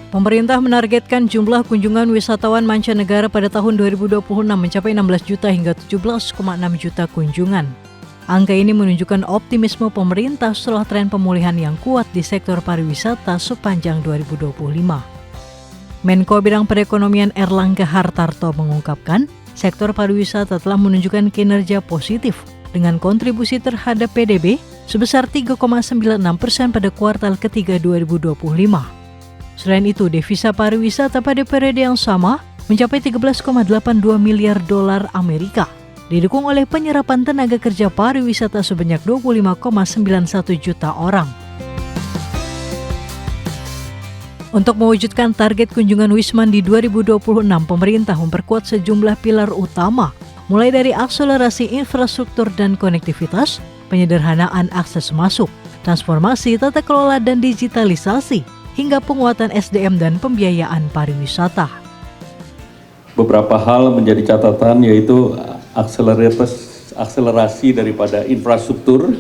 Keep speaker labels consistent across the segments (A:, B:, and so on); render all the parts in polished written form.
A: Pemerintah menargetkan jumlah kunjungan wisatawan mancanegara pada tahun 2026 mencapai 16 juta hingga 17,6 juta kunjungan. Angka ini menunjukkan optimisme pemerintah setelah tren pemulihan yang kuat di sektor pariwisata sepanjang 2025. Menko Bidang Perekonomian Erlangga Hartarto mengungkapkan, sektor pariwisata telah menunjukkan kinerja positif dengan kontribusi terhadap PDB sebesar 3,96% pada kuartal ketiga 2025. Selain itu, devisa pariwisata pada periode yang sama mencapai 13,82 miliar dolar Amerika, didukung oleh penyerapan tenaga kerja pariwisata sebanyak 25,91 juta orang. Untuk mewujudkan target kunjungan Wisman di 2026, pemerintah memperkuat sejumlah pilar utama, mulai dari akselerasi infrastruktur dan konektivitas, penyederhanaan akses masuk, transformasi tata kelola dan digitalisasi, hingga penguatan SDM dan pembiayaan pariwisata.
B: Beberapa hal menjadi catatan, yaitu akselerasi daripada infrastruktur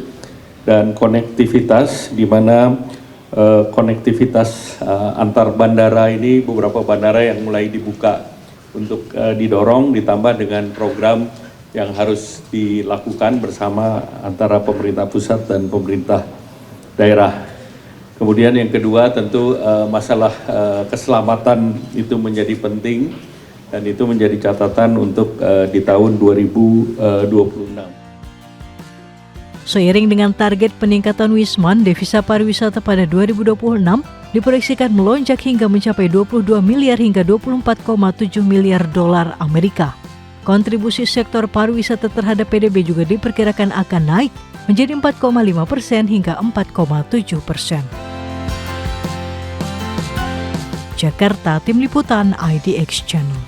B: dan konektivitas, di mana konektivitas antar bandara ini, beberapa bandara yang mulai dibuka untuk didorong, ditambah dengan program yang harus dilakukan bersama antara pemerintah pusat dan pemerintah daerah. Kemudian yang kedua tentu masalah keselamatan itu menjadi penting dan itu menjadi catatan untuk di tahun 2026.
A: Seiring dengan target peningkatan Wisman, devisa pariwisata pada 2026 diproyeksikan melonjak hingga mencapai 22 miliar hingga 24,7 miliar dolar Amerika. Kontribusi sektor pariwisata terhadap PDB juga diperkirakan akan naik menjadi 4,5% hingga 4,7%. Jakarta, Tim Liputan IDX Channel.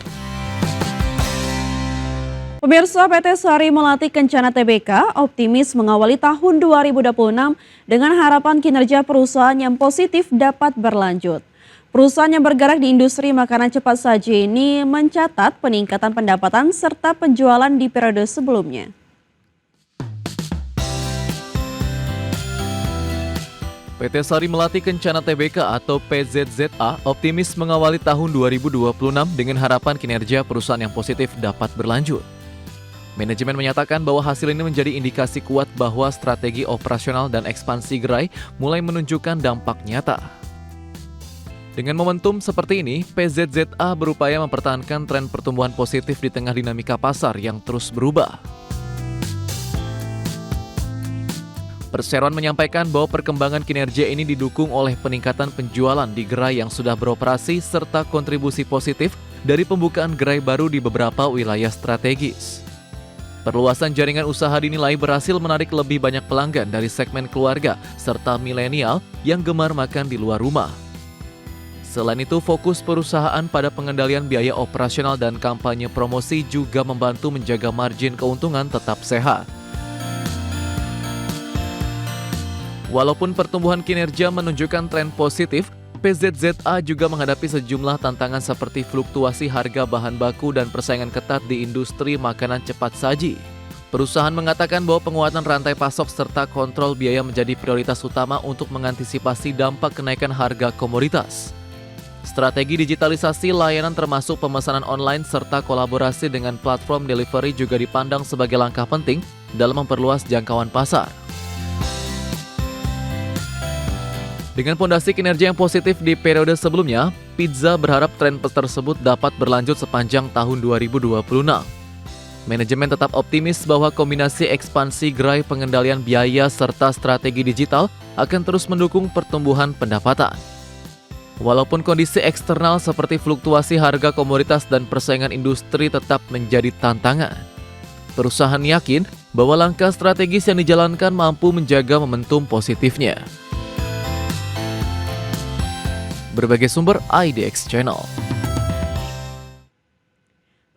C: Pemirsa, PT Sari Melati Kencana Tbk optimis mengawali tahun 2026 dengan harapan kinerja perusahaan yang positif dapat berlanjut. Perusahaan yang bergerak di industri makanan cepat saji ini mencatat peningkatan pendapatan serta penjualan di periode sebelumnya.
D: PT Sari Melati Kencana Tbk atau PZZA optimis mengawali tahun 2026 dengan harapan kinerja perusahaan yang positif dapat berlanjut. Manajemen menyatakan bahwa hasil ini menjadi indikasi kuat bahwa strategi operasional dan ekspansi gerai mulai menunjukkan dampak nyata. Dengan momentum seperti ini, PZZA berupaya mempertahankan tren pertumbuhan positif di tengah dinamika pasar yang terus berubah. Perseroan menyampaikan bahwa perkembangan kinerja ini didukung oleh peningkatan penjualan di gerai yang sudah beroperasi serta kontribusi positif dari pembukaan gerai baru di beberapa wilayah strategis. Perluasan jaringan usaha dinilai berhasil menarik lebih banyak pelanggan dari segmen keluarga serta milenial yang gemar makan di luar rumah. Selain itu, fokus perusahaan pada pengendalian biaya operasional dan kampanye promosi juga membantu menjaga margin keuntungan tetap sehat. Walaupun pertumbuhan kinerja menunjukkan tren positif, PZZA juga menghadapi sejumlah tantangan seperti fluktuasi harga bahan baku dan persaingan ketat di industri makanan cepat saji. Perusahaan mengatakan bahwa penguatan rantai pasok serta kontrol biaya menjadi prioritas utama untuk mengantisipasi dampak kenaikan harga komoditas. Strategi digitalisasi layanan termasuk pemesanan online serta kolaborasi dengan platform delivery juga dipandang sebagai langkah penting dalam memperluas jangkauan pasar. Dengan fondasi kinerja yang positif di periode sebelumnya, Pizza berharap tren tersebut dapat berlanjut sepanjang tahun 2026. Manajemen tetap optimis bahwa kombinasi ekspansi gerai, pengendalian biaya, serta strategi digital akan terus mendukung pertumbuhan pendapatan. Walaupun kondisi eksternal seperti fluktuasi harga komoditas dan persaingan industri tetap menjadi tantangan, perusahaan yakin bahwa langkah strategis yang dijalankan mampu menjaga momentum positifnya. Berbagai sumber IDX Channel.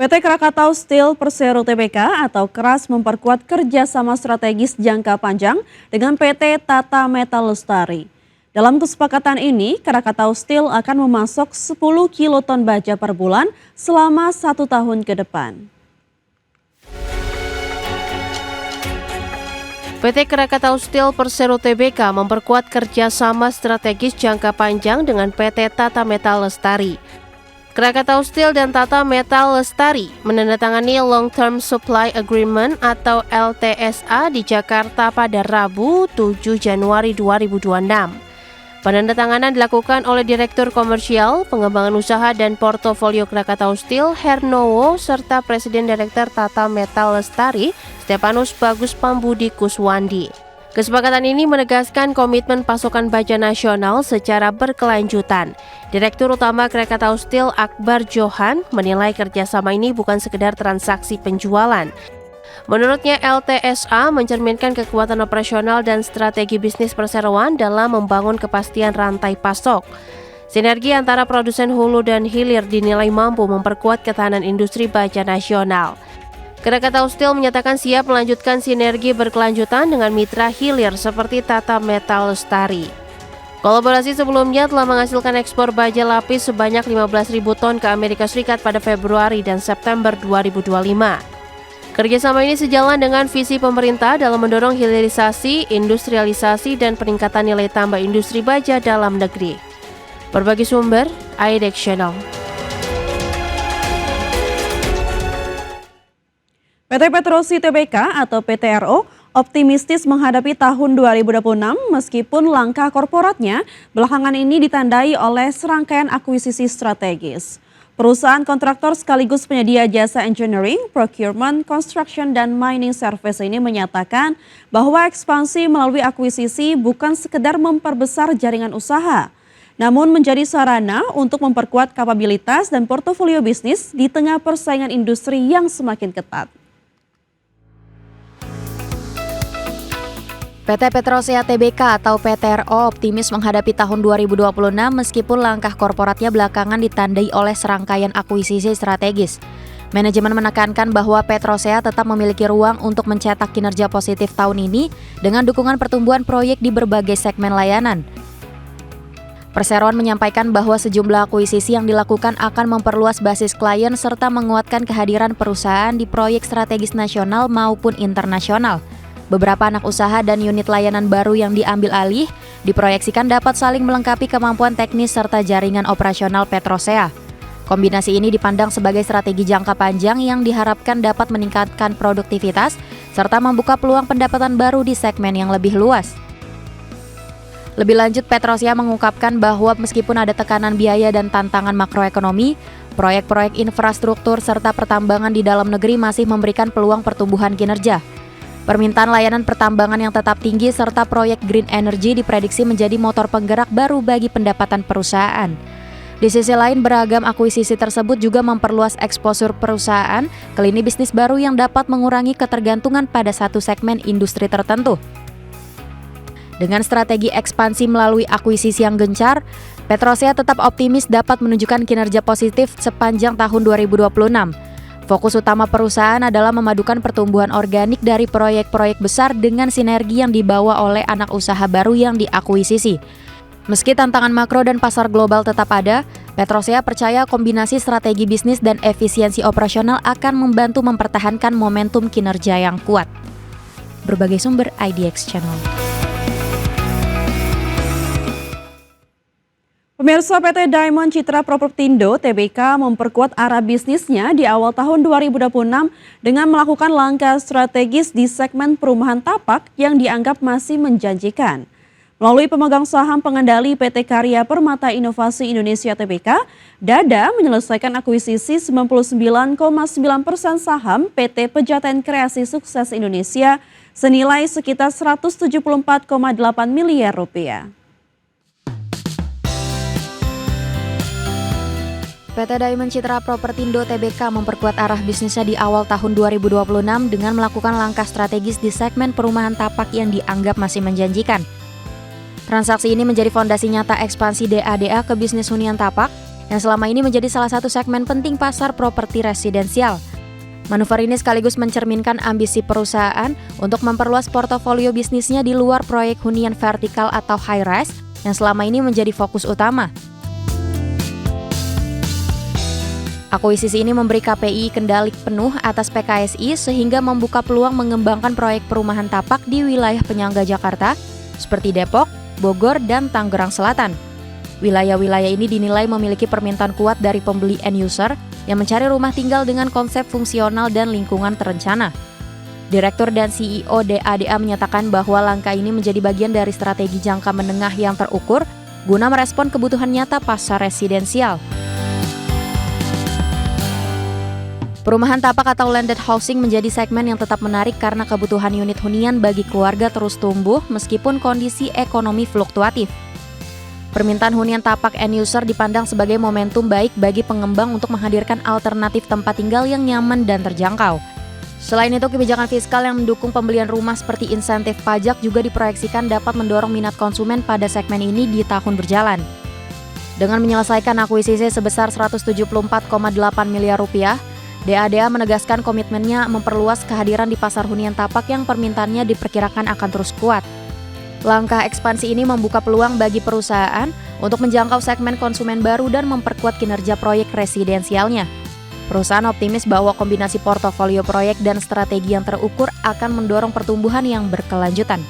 C: PT Krakatau Steel Persero Tbk atau KRAS memperkuat kerjasama strategis jangka panjang dengan PT Tata Metal Lestari. Dalam kesepakatan ini, Krakatau Steel akan memasok 10 kiloton baja per bulan selama 1 tahun ke depan.
E: PT Krakatau Steel Persero Tbk memperkuat kerjasama strategis jangka panjang dengan PT Tata Metal Lestari. Krakatau Steel dan Tata Metal Lestari menandatangani Long Term Supply Agreement atau LTSA di Jakarta pada Rabu 7 Januari 2026. Penandatanganan dilakukan oleh Direktur Komersial, Pengembangan Usaha dan Portofolio Krakatau Steel, Hernowo, serta Presiden Direktur Tata Metal Lestari, Stepanus Bagus Pambudi Kuswandi. Kesepakatan ini menegaskan komitmen pasokan baja nasional secara berkelanjutan. Direktur Utama Krakatau Steel, Akbar Johan, menilai kerjasama ini bukan sekedar transaksi penjualan. Menurutnya, LTSA mencerminkan kekuatan operasional dan strategi bisnis perseroan dalam membangun kepastian rantai pasok. Sinergi antara produsen hulu dan hilir dinilai mampu memperkuat ketahanan industri baja nasional. Krakatau Steel menyatakan siap melanjutkan sinergi berkelanjutan dengan mitra hilir seperti Tata Metal Lestari. Kolaborasi sebelumnya telah menghasilkan ekspor baja lapis sebanyak 15.000 ton ke Amerika Serikat pada Februari dan September 2025. Kerjasama ini sejalan dengan visi pemerintah dalam mendorong hilirisasi, industrialisasi, dan peningkatan nilai tambah industri baja dalam negeri. Berbagi sumber, IDEX Channel.
C: PT Petrosi Tbk atau PTRO optimistis menghadapi tahun 2026 meskipun langkah korporatnya belakangan ini ditandai oleh serangkaian akuisisi strategis. Perusahaan kontraktor sekaligus penyedia jasa engineering, procurement, construction, dan mining service ini menyatakan bahwa ekspansi melalui akuisisi bukan sekedar memperbesar jaringan usaha, namun menjadi sarana untuk memperkuat kapabilitas dan portofolio bisnis di tengah persaingan industri yang semakin ketat.
F: PT Petrosi Tbk atau PTRO optimis menghadapi tahun 2026 meskipun langkah korporatnya belakangan ditandai oleh serangkaian akuisisi strategis. Manajemen menekankan bahwa Petrosea tetap memiliki ruang untuk mencetak kinerja positif tahun ini dengan dukungan pertumbuhan proyek di berbagai segmen layanan. Perseroan menyampaikan bahwa sejumlah akuisisi yang dilakukan akan memperluas basis klien serta menguatkan kehadiran perusahaan di proyek strategis nasional maupun internasional. Beberapa anak usaha dan unit layanan baru yang diambil alih diproyeksikan dapat saling melengkapi kemampuan teknis serta jaringan operasional Petrosea. Kombinasi ini dipandang sebagai strategi jangka panjang yang diharapkan dapat meningkatkan produktivitas serta membuka peluang pendapatan baru di segmen yang lebih luas. Lebih lanjut, Petrosea mengungkapkan bahwa meskipun ada tekanan biaya dan tantangan makroekonomi, proyek-proyek infrastruktur serta pertambangan di dalam negeri masih memberikan peluang pertumbuhan kinerja. Permintaan layanan pertambangan yang tetap tinggi serta proyek green energy diprediksi menjadi motor penggerak baru bagi pendapatan perusahaan. Di sisi lain, beragam akuisisi tersebut juga memperluas eksposur perusahaan ke lini bisnis baru yang dapat mengurangi ketergantungan pada satu segmen industri tertentu. Dengan strategi ekspansi melalui akuisisi yang gencar, Petrosea tetap optimis dapat menunjukkan kinerja positif sepanjang tahun 2026. Fokus utama perusahaan adalah memadukan pertumbuhan organik dari proyek-proyek besar dengan sinergi yang dibawa oleh anak usaha baru yang diakuisisi. Meski tantangan makro dan pasar global tetap ada, Petrosea percaya kombinasi strategi bisnis dan efisiensi operasional akan membantu mempertahankan momentum kinerja yang kuat. Berbagai sumber IDEX Channel.
C: Pemirsa, PT Diamond Citra Propertindo Tbk memperkuat arah bisnisnya di awal tahun 2026 dengan melakukan langkah strategis di segmen perumahan tapak yang dianggap masih menjanjikan. Melalui pemegang saham pengendali PT Karya Permata Inovasi Indonesia Tbk, Dada menyelesaikan akuisisi 99,9% saham PT Pejaten Kreasi Sukses Indonesia senilai sekitar 174,8 miliar rupiah.
F: PT Diamond Citra Propertindo Tbk memperkuat arah bisnisnya di awal tahun 2026 dengan melakukan langkah strategis di segmen perumahan tapak yang dianggap masih menjanjikan. Transaksi ini menjadi fondasi nyata ekspansi DADA ke bisnis hunian tapak yang selama ini menjadi salah satu segmen penting pasar properti residensial. Manuver ini sekaligus mencerminkan ambisi perusahaan untuk memperluas portofolio bisnisnya di luar proyek hunian vertikal atau high-rise yang selama ini menjadi fokus utama. Akuisisi ini memberi KPI kendali penuh atas PKSI sehingga membuka peluang mengembangkan proyek perumahan tapak di wilayah penyangga Jakarta seperti Depok, Bogor, dan Tangerang Selatan. Wilayah-wilayah ini dinilai memiliki permintaan kuat dari pembeli end user yang mencari rumah tinggal dengan konsep fungsional dan lingkungan terencana. Direktur dan CEO DADA menyatakan bahwa langkah ini menjadi bagian dari strategi jangka menengah yang terukur guna merespon kebutuhan nyata pasar residensial. Perumahan tapak atau landed housing menjadi segmen yang tetap menarik karena kebutuhan unit hunian bagi keluarga terus tumbuh meskipun kondisi ekonomi fluktuatif. Permintaan hunian tapak end user dipandang sebagai momentum baik bagi pengembang untuk menghadirkan alternatif tempat tinggal yang nyaman dan terjangkau. Selain itu, kebijakan fiskal yang mendukung pembelian rumah seperti insentif pajak juga diproyeksikan dapat mendorong minat konsumen pada segmen ini di tahun berjalan. Dengan menyelesaikan akuisisi sebesar 174,8 miliar rupiah, DADA menegaskan komitmennya memperluas kehadiran di pasar hunian tapak yang permintaannya diperkirakan akan terus kuat. Langkah ekspansi ini membuka peluang bagi perusahaan untuk menjangkau segmen konsumen baru dan memperkuat kinerja proyek residensialnya. Perusahaan optimis bahwa kombinasi portofolio proyek dan strategi yang terukur akan mendorong pertumbuhan yang berkelanjutan.